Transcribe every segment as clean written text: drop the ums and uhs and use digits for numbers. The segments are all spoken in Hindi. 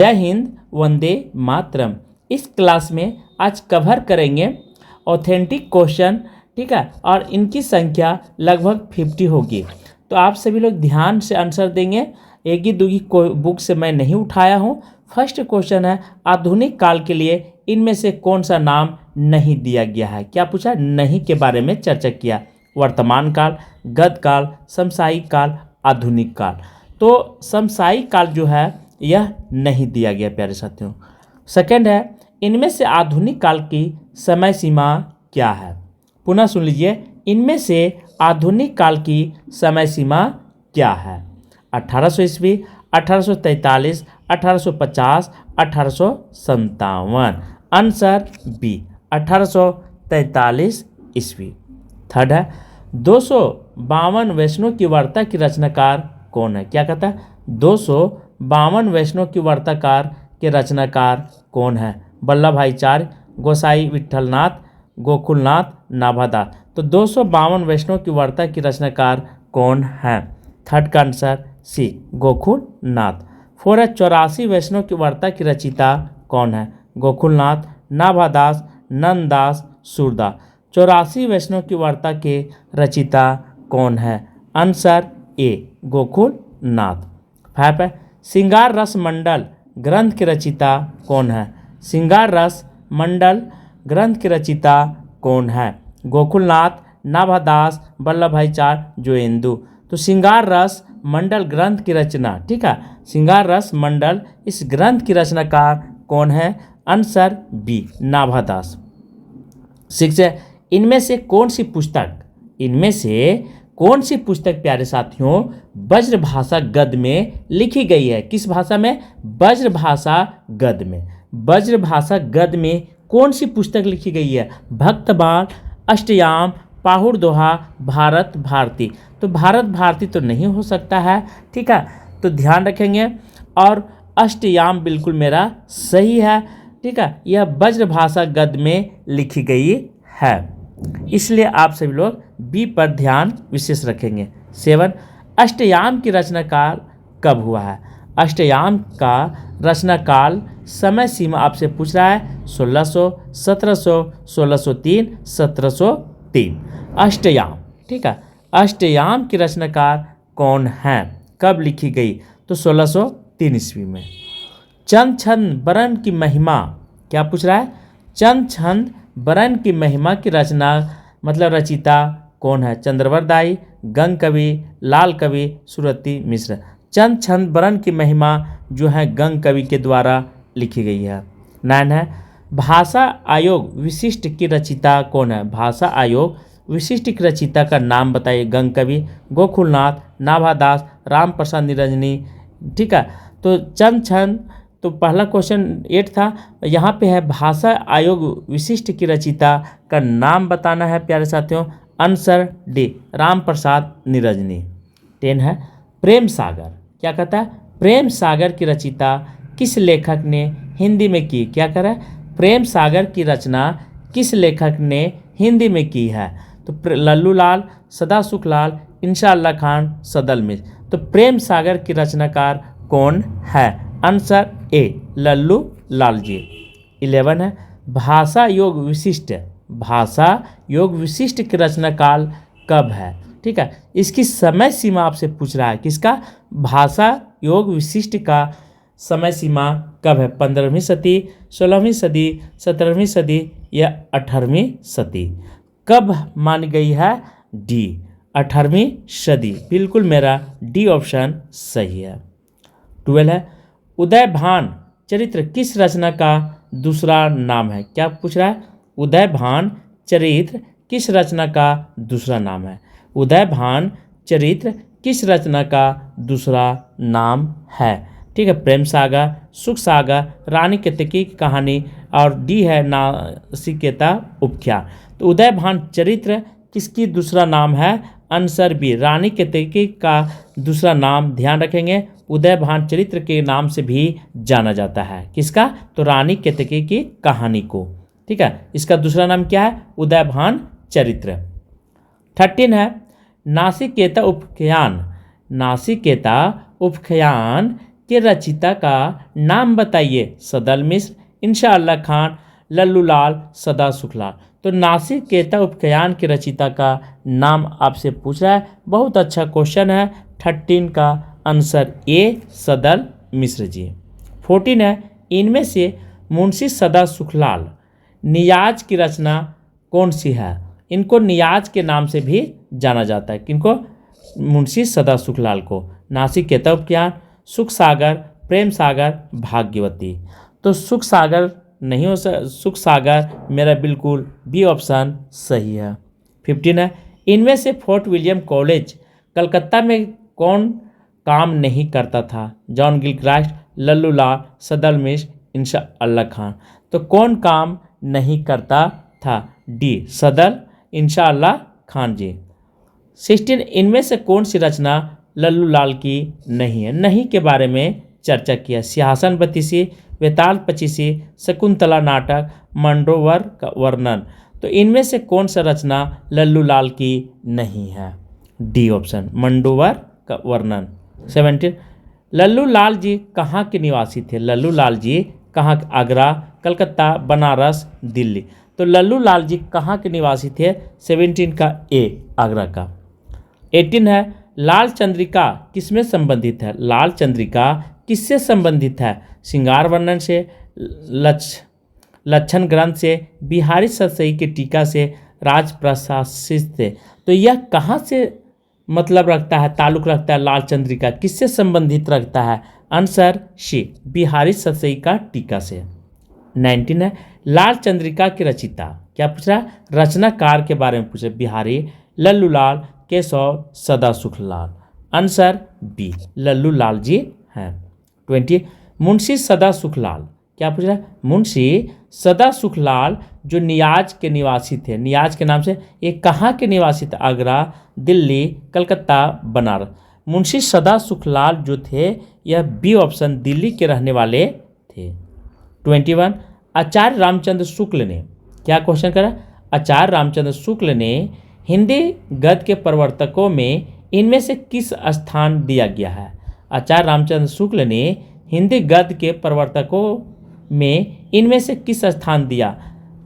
जय हिंद, वंदे मातरम। इस क्लास में आज कवर करेंगे ऑथेंटिक क्वेश्चन, ठीक है, और इनकी संख्या लगभग 50 होगी। तो आप सभी लोग ध्यान से आंसर देंगे। एक ही दूगी बुक से मैं नहीं उठाया हूँ। फर्स्ट क्वेश्चन है, आधुनिक काल के लिए इनमें से कौन सा नाम नहीं दिया गया है? क्या पूछा? नहीं के बारे में चर्चा किया। वर्तमान काल, गद्य काल, समसामयिक काल, आधुनिक काल। तो समसामयिक काल जो है यह नहीं दिया गया प्यारे साथियों। सेकंड है, इनमें से आधुनिक काल की समय सीमा क्या है? पुनः सुन लीजिए, इनमें से आधुनिक काल की समय सीमा क्या है? 1800 ईस्वी, 1843, 1850, 1857। आंसर बी, 1843 ईस्वी। थर्ड है, 252 वैष्णव की वार्ता की रचनाकार कौन है? क्या कहता है? 252 वैष्णव की वार्ताकार के रचनाकार कौन है? वल्लभ भाईचार्य, गोसाई विठलनाथ, गोकुलनाथ, नाभादास। तो 252 वैष्णव की वार्ता की रचनाकार कौन है? थर्ड का आंसर सी, गोकुलनाथ। फोर है, 84 वैष्णव की वार्ता की रचयिता कौन है? गोकुलनाथ, नाभादास, नंददास, सूरदास। 84 वैष्णव की वार्ता के रचयिता कौन है? Answer A, Gokulnath. फाइव है, श्रृंगार रस मंडल ग्रंथ के रचयिता कौन है? श्रृंगार रस मंडल ग्रंथ के रचयिता कौन है? गोकुलनाथ, नाभादास, वल्लभ भाईचार्य, जोयेंदु। तो श्रृंगार रस मंडल ग्रंथ की रचना, ठीक है, श्रृंगार रस मंडल इस ग्रंथ की रचनाकार कौन है? Answer B, Nabhadas. सिक्स है, इनमें से कौन सी पुस्तक प्यारे साथियों ब्रजभाषा गद्य में लिखी गई है? किस भाषा में? ब्रजभाषा गद्य में। ब्रजभाषा गद्य में कौन सी पुस्तक लिखी गई है? भक्तबाण, अष्टयाम, पाहुड़ दोहा, भारत भारती। तो भारत भारती तो नहीं हो सकता है, ठीक है, तो ध्यान रखेंगे। और अष्टयाम बिल्कुल मेरा सही है, ठीक है, यह ब्रजभाषा गद्य में लिखी गई है, इसलिए आप सभी लोग बी पर ध्यान विशेष रखेंगे। 7, अष्टयाम की रचनाकाल कब हुआ है? अष्टयाम का रचनाकाल समय सीमा आपसे पूछ रहा है 1600, 1700, 1603, 1703। अष्टयाम, ठीक है, अष्टयाम की रचनाकार कौन है? कब लिखी गई? तो 1603 ईस्वी में। चंद छंद वरण की महिमा, क्या पूछ रहा है? चंद छंद वरण की महिमा की रचना मतलब रचयिता कौन है? चंद्रवर दाई, गंग कवि, लाल कवि, सुरती मिश्र। चंद छंद वरण की महिमा जो है गंग कवि के द्वारा लिखी गई है। 9 है, भाषा आयोग विशिष्ट की रचयिता कौन है? भाषा आयोग विशिष्ट की रचयिता का नाम बताइए। गंग कवि, गोकुलनाथ, नाभादास, राम प्रसाद निरंजनी, ठीक है। तो चंद छंद, तो पहला क्वेश्चन 8 था, यहाँ पे है भाषा आयोग विशिष्ट की रचयिता का नाम बताना है प्यारे साथियों। Answer D, Ram Prasad Niranjani. 10 है, प्रेम सागर, क्या कहता है? प्रेम सागर की रचयिता किस लेखक ने हिंदी में की? क्या कह रहा है? प्रेम सागर की रचना किस लेखक ने हिंदी में की है? तो लल्लू लाल, सदा सुख लाल, इंशाअल्लाह खान, सदल मिश्र। तो प्रेम सागर की रचनाकार कौन है? Answer A, Lallu Lal ji. 11 है, भाषा योग विशिष्ट की रचना काल कब है? ठीक है, इसकी समय सीमा आपसे पूछ रहा है। किसका? भाषा योग विशिष्ट का समय सीमा कब है? 15वीं सदी, 16वीं सदी, 17वीं सदी या 18वीं सदी? कब मानी गई है? डी, 18वीं सदी। बिल्कुल मेरा डी ऑप्शन सही है। 12 है, उदयभान चरित्र किस रचना का दूसरा नाम है? क्या पूछ रहा है? उदयभान चरित्र किस रचना का दूसरा नाम है? उदयभान चरित्र किस रचना का दूसरा नाम है? ठीक है, प्रेम सागर, सुख सागर, रानी केतकी की कहानी, और डी है नासिकेता उपख्यान। तो उदयभान चरित्र किसकी दूसरा नाम है? आंसर बी, रानी केतकी का दूसरा नाम, ध्यान रखेंगे, उदयभान चरित्र के नाम से भी जाना जाता है। किसका? तो रानी केतकी की कहानी को, ठीक है। इसका दूसरा नाम क्या है? उदयभान चरित्र। 13 है, नासिकेता उपख्यान के रचयिता का नाम बताइए। सदल मिश्र, इंशाअल्लाह खान, लल्लूलाल, सदा सुखलाल। तो नासिकेता उपख्यान के रचयिता का नाम आपसे पूछ रहा है। बहुत अच्छा क्वेश्चन है। 13 का आंसर ए सदल मिश्र जी। 14 है, इनमें से मुंशी सदा सुखलाल नियाज की रचना कौन सी है। इनको नियाज के नाम से भी जाना जाता है। किनको? मुंशी सदा सुखलाल को। नासिकेता उपख्यान, सुख सागर, प्रेम सागर, भाग्यवती। तो सुख सागर नहीं हो सुख सागर मेरा बिल्कुल बी ऑप्शन सही है। 15 है, इनमें से फोर्ट विलियम कॉलेज कलकत्ता में कौन काम नहीं करता था। जॉन गिलक्रास्ट, लल्लूलाल, सदल मिश्र, इंशाअल्लाह खान। तो कौन काम नहीं करता था? डी सदल इंशाअल्लाह खान जी। 16, इनमें से कौन सी रचना लल्लूलाल की नहीं है। नहीं के बारे में चर्चा किया। सिंहासन बत्तीसी, वेताल पचीसी, शकुंतला नाटक, मंडोवर का वर्णन। तो इनमें से कौन सा रचना लल्लूलाल की नहीं है? डी ऑप्शन मंडोवर का वर्णन। 17, लल्लूलाल जी कहाँ के निवासी थे। लल्लूलाल जी कहाँ? आगरा, कलकत्ता, बनारस, दिल्ली। तो लल्लूलाल जी कहाँ के निवासी थे? 17 का ए आगरा का। 18 है, लाल चंद्रिका किसमें संबंधित है। लाल चंद्रिका किससे संबंधित है? श्रृंगार वर्णन से, लक्षण ग्रंथ से, बिहारी सतसई के टीका से, राज प्रशासित से। तो यह कहाँ से मतलब रखता है, ताल्लुक रखता है? लाल चंद्रिका किससे संबंधित रखता है? आंसर सी बिहारी सतसई का टीका से। 19 है, लाल चंद्रिका के रचयिता क्या पूछ रहा है? रचनाकार के बारे में पूछे। बिहारी, लल्लूलाल, केशव, सदा सुखलाल। आंसर बी लल्लूलाल जी हैं। 20, मुंशी सदा सुखलाल क्या पूछ रहा है? मुंशी सदा सुखलाल जो नियाज के निवासी थे, नियाज के नाम से, ये कहाँ के निवासी थे? आगरा, दिल्ली, कलकत्ता, बनारस। मुंशी सदा सुखलाल जो थे यह बी ऑप्शन दिल्ली के रहने वाले थे। 21, आचार्य रामचंद्र शुक्ल ने क्या क्वेश्चन करा? आचार्य रामचंद्र शुक्ल ने हिंदी गद्य के प्रवर्तकों में इनमें से किस स्थान दिया गया है? आचार्य रामचंद्र शुक्ल ने हिंदी गद्य के प्रवर्तकों में इनमें से किस स्थान दिया?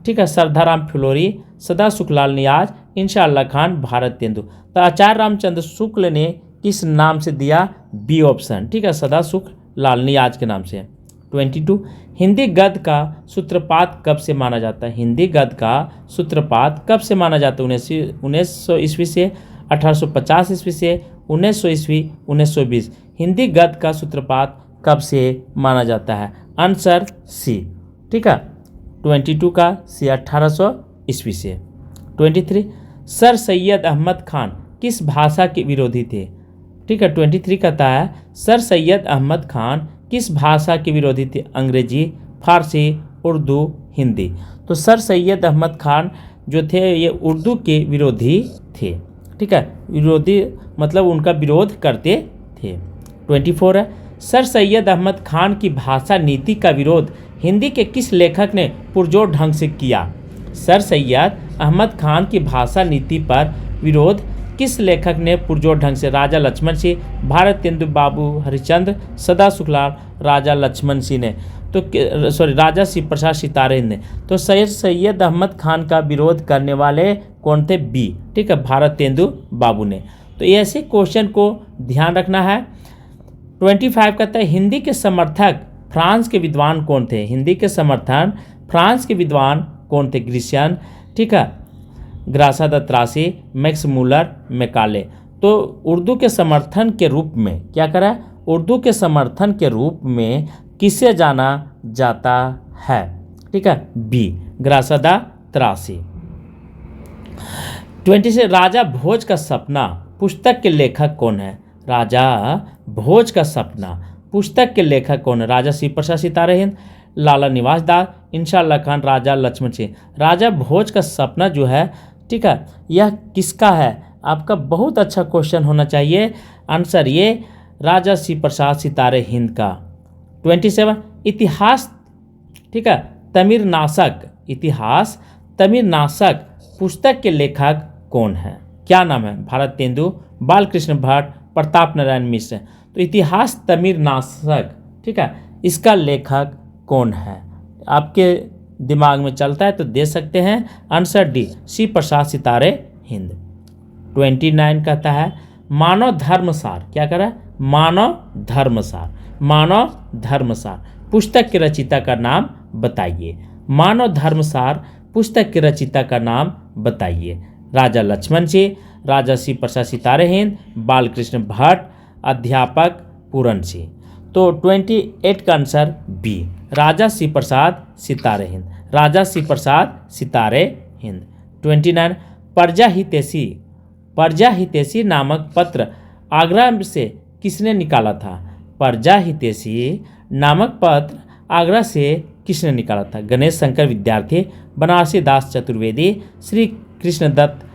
ठीक है, सरदाराम फिलोरी, सदा सुखलाल नियाज, इंशाअल्लाह खान, भारत तेंदु। तो आचार्य रामचंद्र शुक्ल ने किस नाम से दिया? B option. ठीक है, सदा सुखलाल नियाज के नाम से। 22, हिंदी गद्य का सूत्रपात कब से माना जाता है? हिंदी गद्य का सूत्रपात कब से माना जाता है? 1900 ईस्वी से, 1850 ईस्वी से, 1900 ईस्वी, 1920। हिंदी गद्य का सूत्रपात कब से माना जाता है? Answer C. ठीक है, 22 का सी 1800 ईस्वी से। 23, सर सैयद अहमद खान किस भाषा के विरोधी थे? ठीक है, 23 कहता है सर सैयद अहमद खान किस भाषा के विरोधी थे? अंग्रेजी, फारसी, उर्दू, हिंदी। तो सर सैयद अहमद खान जो थे ये उर्दू के विरोधी थे। ठीक है, विरोधी मतलब उनका विरोध करते थे। 24 है, सर सैयद अहमद खान की भाषा नीति का विरोध हिंदी के किस लेखक ने पुरजोर ढंग से किया? सर सैयद अहमद खान की भाषा नीति पर विरोध किस लेखक ने पुरजोर ढंग से? राजा लक्ष्मण सिंह, भारत तेंदु बाबू हरिश्चंद्र, सदा सुखलाल, राजा लक्ष्मण सिंह ने। तो राजा शिव प्रसाद सितारे ने। तो सर सैयद अहमद खान का विरोध करने वाले कौन थे? बी। ठीक है, भारत तेंदु बाबू ने। तो ऐसे क्वेश्चन को ध्यान रखना है। 25 कहता है हिंदी के समर्थक फ्रांस के विद्वान कौन थे? हिंदी के समर्थन फ्रांस के विद्वान कौन थे? ग्रीशियन, ठीक है, ग्रासा द त्रासी, मैक्स मूलर, मैकाले। तो उर्दू के समर्थन के रूप में क्या करा? उर्दू के समर्थन के रूप में किसे जाना जाता है? ठीक है, बी ग्रासा द त्रासी। 26 राजा भोज का सपना पुस्तक के लेखक कौन है? राजा भोज का सपना पुस्तक के लेखक कौन है? राजा शिव प्रसाद सितारे हिंद, लाला निवास दास, इंशाअल्लाह खान, राजा लक्ष्मण सिंह। राजा भोज का सपना जो है, ठीक है, यह किसका है? आपका बहुत अच्छा क्वेश्चन होना चाहिए। आंसर ये राजा शिव प्रसाद सितारे हिंद का। 27 इतिहास, ठीक है, तमिर नाशक, इतिहास तमिर नाशक पुस्तक के लेखक कौन है? क्या नाम है? भारत तेंदु, बालकृष्ण भट्ट, प्रताप नारायण मिश्र। तो इतिहास तमिर नाशक, ठीक है, इसका लेखक कौन है? आपके दिमाग में चलता है तो दे सकते हैं। आंसर डी, शिव प्रसाद सितारे हिंद। 29 कहता है मानव धर्मसार, क्या कर रहा है? मानव धर्मसार। मानव धर्मसार पुस्तक के रचयिता का नाम बताइए। मानव धर्मसार पुस्तक के रचयिता का नाम बताइए। राजा लक्ष्मण सिंह, राजा शिव प्रसाद सितारे हिंद, बालकृष्ण भट्ट, अध्यापक पूरन सिंह। तो 28 का आंसर बी, राजा शिव प्रसाद सितारे हिंद। राजा शिव प्रसाद सितारे हिंद। 29 प्रजा हितैषी, प्रजा हितैषी नामक पत्र आगरा से किसने निकाला था? प्रजा हितैषी नामक पत्र आगरा से किसने निकाला था? गणेश शंकर विद्यार्थी, बनारसी दास चतुर्वेदी, श्री कृष्णदत्त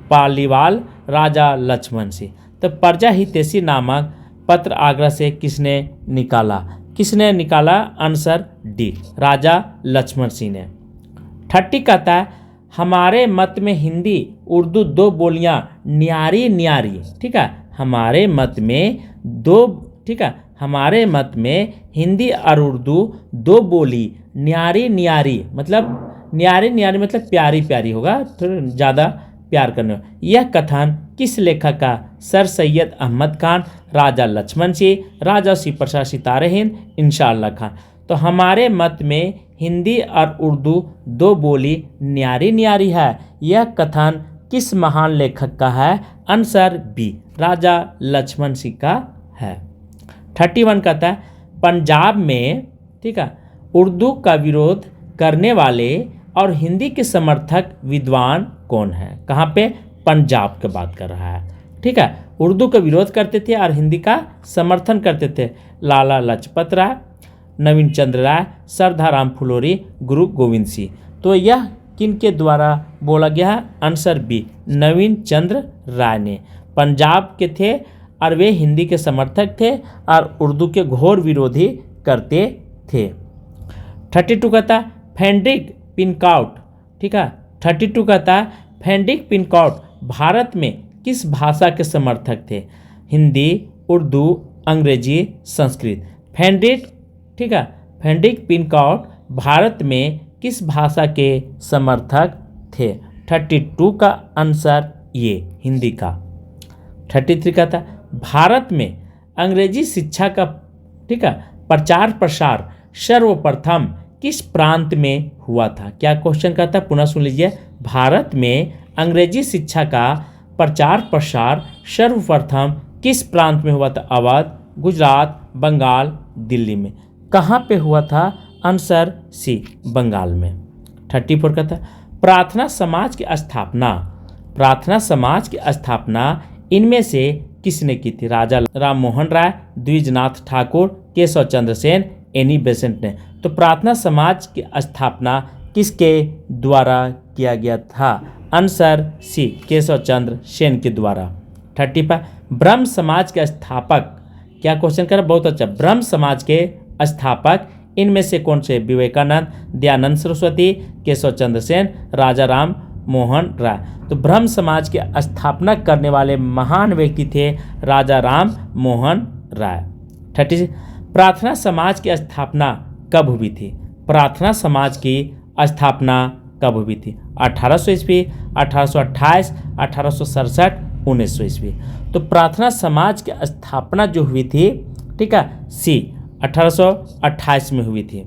पालीवाल, राजा लक्ष्मण सिंह। तो प्रजा हितैषी नामक पत्र आगरा से किसने निकाला? किसने निकाला? आंसर डी, राजा लक्ष्मण सिंह ने। 30 कहता है हमारे मत में हिंदी उर्दू दो बोलियां न्यारी न्यारी, ठीक है, हमारे मत में दो, ठीक है, हमारे मत में हिंदी और उर्दू दो बोली न्यारी न्यारी, मतलब न्यारी न्यारी मतलब प्यारी प्यारी होगा, थोड़ा ज़्यादा प्यार करने। यह कथन किस लेखक का? सर सैयद अहमद खान, राजा लक्ष्मण सिंह, राजा शिव प्रसाद सितारे हिंद, इंशाअल्लाह खान। तो हमारे मत में हिंदी और उर्दू दो बोली न्यारी न्यारी है, यह कथन किस महान लेखक का है? आंसर बी, राजा लक्ष्मण सिंह का है। 31 कहता है पंजाब में, ठीक है, उर्दू का विरोध करने वाले और हिंदी के समर्थक विद्वान कौन है? कहाँ पे? पंजाब की बात कर रहा है, ठीक है। उर्दू का विरोध करते थे और हिंदी का समर्थन करते थे लाला लाजपत राय, नवीन चंद्र राय, सरदाराम फुलोरी, गुरु गोविंद सिंह। तो यह किन के द्वारा बोला गया है? आंसर बी, नवीन चंद्र राय ने। पंजाब के थे और वे हिंदी के समर्थक थे और उर्दू के घोर विरोधी करते थे। 32 कहता है फ्रेडरिक पिनकॉट, ठीक है, 32 कहता है फ्रेडरिक पिनकॉट भारत में किस भाषा के समर्थक थे? हिंदी, उर्दू, अंग्रेजी, संस्कृत। फ्रेडरिक, ठीक है, फ्रेडरिक पिनकॉट भारत में किस भाषा के समर्थक थे? 32 का आंसर ये, हिंदी का। 33 का था भारत में अंग्रेजी शिक्षा का, ठीक है, प्रचार प्रसार सर्वप्रथम किस प्रांत में हुआ था? क्या क्वेश्चन कहता है? पुनः सुन लीजिए। भारत में अंग्रेजी शिक्षा का प्रचार प्रसार सर्वप्रथम किस प्रांत में हुआ था? अवध, गुजरात, बंगाल, दिल्ली में। कहाँ पे हुआ था? आंसर सी, बंगाल में। 34 का था प्रार्थना समाज की स्थापना, प्रार्थना समाज की स्थापना इनमें से किसने की थी? राजा राम मोहन राय, द्विजनाथ ठाकुर, केशव चंद्र सेन, एनी बेसेंट ने। तो प्रार्थना समाज की स्थापना किसके द्वारा किया गया था? आंसर सी, केशव चंद्र सेन के द्वारा। 35 ब्रह्म समाज के स्थापक, क्या क्वेश्चन कर? बहुत अच्छा। ब्रह्म समाज के स्थापक इनमें से कौन से? विवेकानंद, दयानंद सरस्वती, केशव चंद्र सेन, राजा राम मोहन राय। तो ब्रह्म समाज के स्थापना करने वाले महान व्यक्ति थे राजा राम मोहन राय। 36 प्रार्थना समाज की स्थापना कब हुई थी? प्रार्थना समाज की स्थापना कब हुई थी? 1800 ईस्वी, 1828, 1867, 1900 ईस्वी। तो प्रार्थना समाज की स्थापना जो हुई थी, ठीक है, सी 1828 में हुई थी।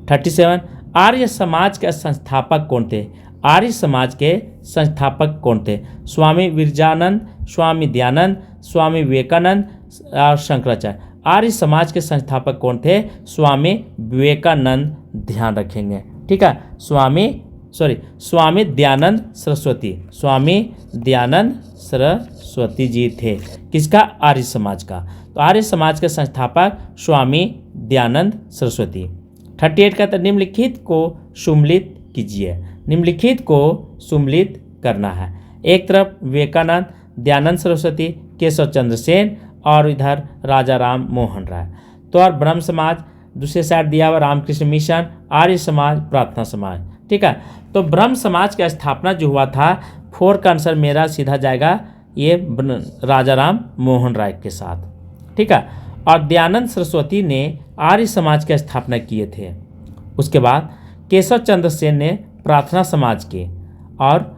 37 आर्य समाज के संस्थापक कौन थे? आर्य समाज के संस्थापक कौन थे? स्वामी विरजानंद, स्वामी दयानंद, स्वामी विवेकानंद और शंकराचार्य। आर्य समाज के संस्थापक कौन थे? स्वामी विवेकानंद, ध्यान रखेंगे, ठीक है। स्वामी दयानंद सरस्वती, स्वामी दयानंद सरस्वती जी थे किसका? आर्य समाज का। तो आर्य समाज के संस्थापक स्वामी दयानंद सरस्वती। 38 का तो निम्नलिखित को सुम्मिलित कीजिए। निम्नलिखित को सुम्मिलित करना है। एक तरफ विवेकानंद, दयानंद सरस्वती, केशव चंद्र सेन और इधर राजा राम मोहन राय। तो और ब्रह्म समाज, दूसरे साइड दिया हुआ रामकृष्ण मिशन, आर्य समाज, प्रार्थना समाज, ठीक है। तो ब्रह्म समाज की स्थापना जो हुआ था, 4 का आंसर मेरा सीधा जाएगा ये राजा राम मोहन राय के साथ। ठीक है। और दयानंद सरस्वती ने आर्य समाज की स्थापना किए थे। उसके बाद केशव चंद्र सेन ने प्रार्थना समाज के, और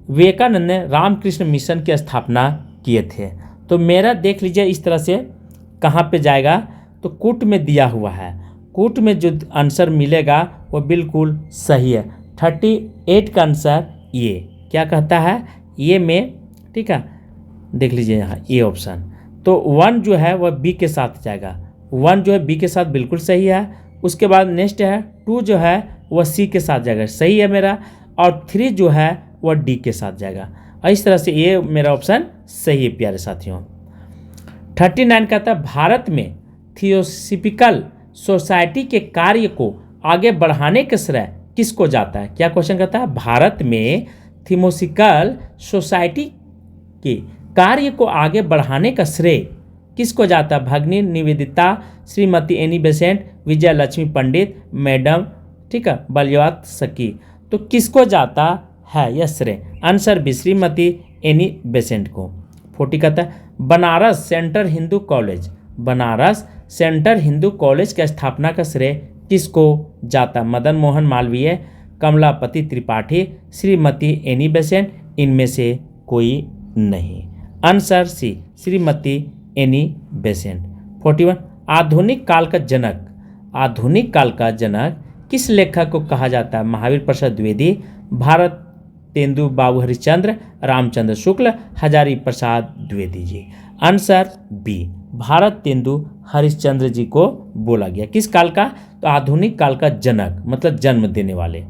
विवेकानंद ने रामकृष्ण मिशन की स्थापना किए थे। तो मेरा देख लीजिए इस तरह से कहाँ पे जाएगा, तो कूट में दिया हुआ है। कूट में जो आंसर मिलेगा वो बिल्कुल सही है। 38 का आंसर ये क्या कहता है, ये में, ठीक है, देख लीजिए यहाँ ये ऑप्शन। तो 1 जो है वह बी के साथ जाएगा। 1 जो है बी के साथ बिल्कुल सही है। उसके बाद नेक्स्ट है 2 जो है वह सी के साथ जाएगा, सही है मेरा। और 3 जो है वह डी के साथ जाएगा। और इस तरह से ये मेरा ऑप्शन सही है प्यारे साथियों। 39 कहता है भारत में थियोसॉफिकल सोसाइटी के कार्य को आगे बढ़ाने का श्रेय किसको जाता है। क्या क्वेश्चन कहता है, भारत में थियोसॉफिकल सोसाइटी के कार्य को आगे बढ़ाने का श्रेय किसको जाता है। भगिनी निवेदिता, श्रीमती एनी बेसेंट, विजय लक्ष्मी पंडित, मैडम, ठीक है, बलियात सकी। तो किसको जाता है यह श्रेय, answer B Shrimati Annie Besant को। 40 कहता है Banaras central Hindu college, Banaras central Hindu college की स्थापना का श्रेय किसको जाता, मदन मोहन मालवीय, कमलापति त्रिपाठी, श्रीमती एनी बेसेंट, इनमें से कोई नहीं। Answer C Shrimati Annie Besant. 41 आधुनिक काल का जनक, आधुनिक काल का जनक किस लेखक को कहा जाता है। महावीर प्रसाद द्विवेदी, भारत तेंदु बाबू हरिश्चंद्र, रामचंद्र शुक्ल, हजारी प्रसाद द्विवेदी जी। आंसर बी भारत तेंदु हरिश्चंद्र जी को बोला गया। किस काल का, तो आधुनिक काल का जनक मतलब जन्म देने वाले।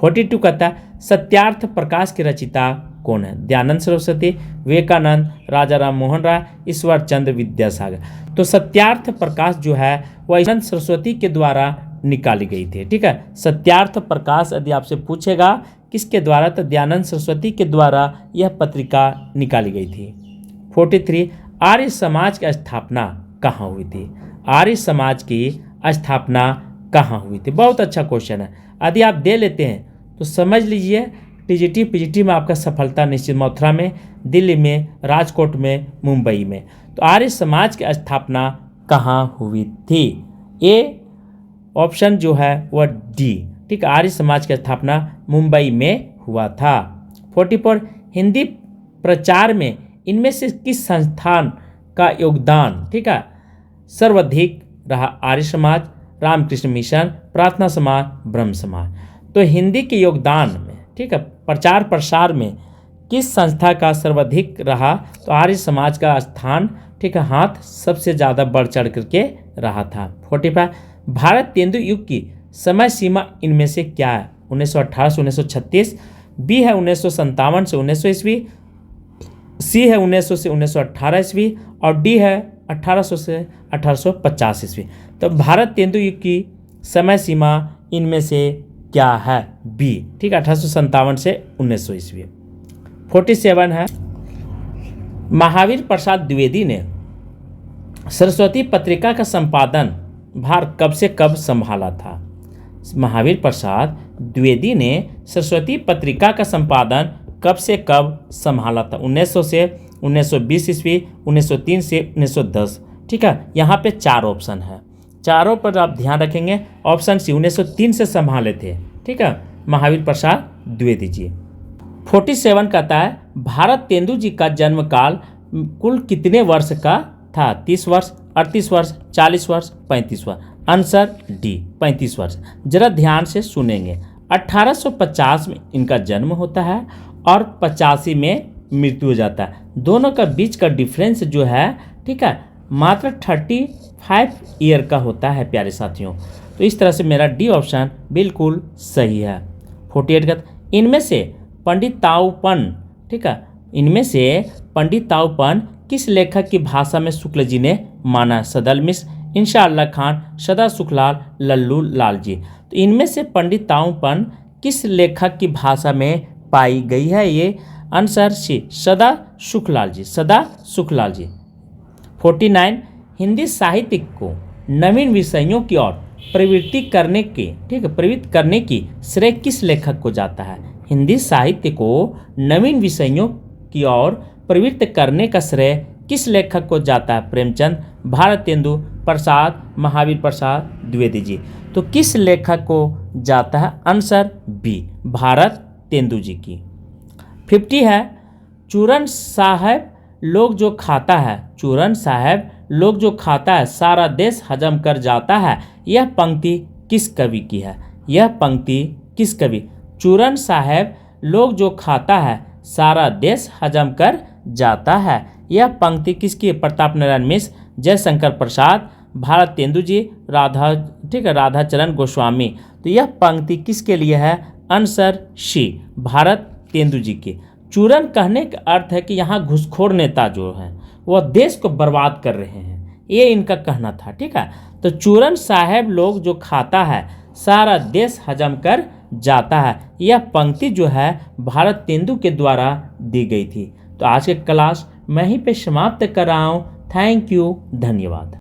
42 कहता है सत्यार्थ प्रकाश के रचिता कौन है। दयानंद सरस्वती, विवेकानंद, राजा राम मोहन राय, ईश्वर चंद्र विद्यासागर। तो सत्यार्थ प्रकाश जो है वह दयानंद सरस्वती के द्वारा निकाली गई थी, ठीक है। सत्यार्थ प्रकाश यदि आपसे पूछेगा किसके द्वारा, तो दयानंद सरस्वती के द्वारा यह पत्रिका निकाली गई थी। 43 आर्य समाज की स्थापना कहाँ हुई थी। आर्य समाज की स्थापना कहाँ हुई थी, बहुत अच्छा क्वेश्चन है। यदि आप दे लेते हैं तो समझ लीजिए टीजीटी पीजीटी में आपका सफलता निश्चित। मथुरा में, दिल्ली में, राजकोट में, मुंबई में। तो आर्य समाज की स्थापना कहाँ हुई थी, ये ऑप्शन जो है वह डी, ठीक है, आर्य समाज की स्थापना मुंबई में हुआ था। 44 हिंदी प्रचार में इनमें से किस संस्थान का योगदान, ठीक है, सर्वाधिक रहा। आर्य समाज, रामकृष्ण मिशन, प्रार्थना समाज, ब्रह्म समाज। तो हिंदी के योगदान में, ठीक है, प्रचार प्रसार में किस संस्था का सर्वाधिक रहा, तो आर्य समाज का स्थान, ठीक है, हाथ सबसे ज़्यादा बढ़ चढ़ करके रहा था। 45 भारत तेंदु युग की समय सीमा इनमें से क्या है। 1918 से 1936, बी है 1957 से 1900 ईस्वी, सी है 1900 से 1918 ईस्वी, और डी है 1800 से 1850 ईस्वी। तो भारत तेंदु युग की समय सीमा इनमें से क्या है, बी, ठीक है, 1857 से 1900 ईस्वी। 47 है महावीर प्रसाद द्विवेदी ने सरस्वती पत्रिका का संपादन भार कब से कब संभाला था। महावीर प्रसाद द्विवेदी ने सरस्वती पत्रिका का संपादन कब से कब संभाला था। 1900 से 1920 ईस्वी, 1903 से 1910, ठीक है। यहाँ पे 4 ऑप्शन है, चारों पर आप ध्यान रखेंगे। ऑप्शन सी 1903 से संभाले थे, ठीक है, महावीर प्रसाद द्विवेदी जी। 47 कहता है भारत तेंदु जी का जन्म काल कुल कितने वर्ष का था। 30 वर्ष, 38 वर्ष, 40 वर्ष, 35 वर्ष। आंसर डी 35 वर्ष। जरा ध्यान से सुनेंगे। 1850 में इनका जन्म होता है और 85 में मृत्यु हो जाता है। दोनों का बीच का डिफरेंस जो है, ठीक है, मात्र 35 ईयर का होता है प्यारे साथियों। तो इस तरह से मेरा डी ऑप्शन बिल्कुल सही है। 48 का इनमें से पंडित ताऊपन, ठीक है, इनमें से पंडित ताऊपन किस लेखक की भाषा में शुक्ल जी ने माना। सदल मिश्र, इंशाअल्लाह खान, सदा सुखलाल, लल्लू लाल जी। तो इनमें से पंडित ताऊपन किस लेखक की भाषा में पाई गई है, ये आंसर सी सदा सुखलाल जी, सदा सुखलाल जी। 49 हिंदी साहित्य को नवीन विषयों की ओर प्रवृत्ति करने के, ठीक है, प्रवृत्त करने की श्रेय किस लेखक को जाता है। हिंदी साहित्य को नवीन विषयों की ओर प्रवृत्त करने का श्रेय किस लेखक को जाता है? प्रेमचंद, भारतेंदु प्रसाद, महावीर प्रसाद द्विवेदी जी। तो किस लेखक को जाता है? आंसर बी, भारतेंदु जी की। 50 है, चूरन साहब लोग जो खाता है, चूरन साहब लोग जो खाता है सारा देश हजम कर जाता है, यह पंक्ति किस कवि की है? यह पंक्ति किस कवि? चूरन साहब लोग जो खाता है सारा देश हजम कर जाता है, यह पंक्ति किसकी है? प्रताप नारायण मिश्र, जयशंकर प्रसाद, भारतेंदु जी, राधाचरण गोस्वामी। तो यह पंक्ति किसके लिए है? आंसर सी, भारतेंदु जी की। चूरन कहने का अर्थ है कि यहाँ घुसखोर नेता जो हैं वह देश को बर्बाद कर रहे हैं, ये इनका कहना था। ठीक है, तो चूरन साहब लोग जो खाता है सारा देश हजम कर जाता है, यह पंक्ति जो है भारतेंदु के द्वारा दी गई थी। तो आज के क्लास मैं ही पे समाप्त कर रहा हूँ। थैंक यू, धन्यवाद।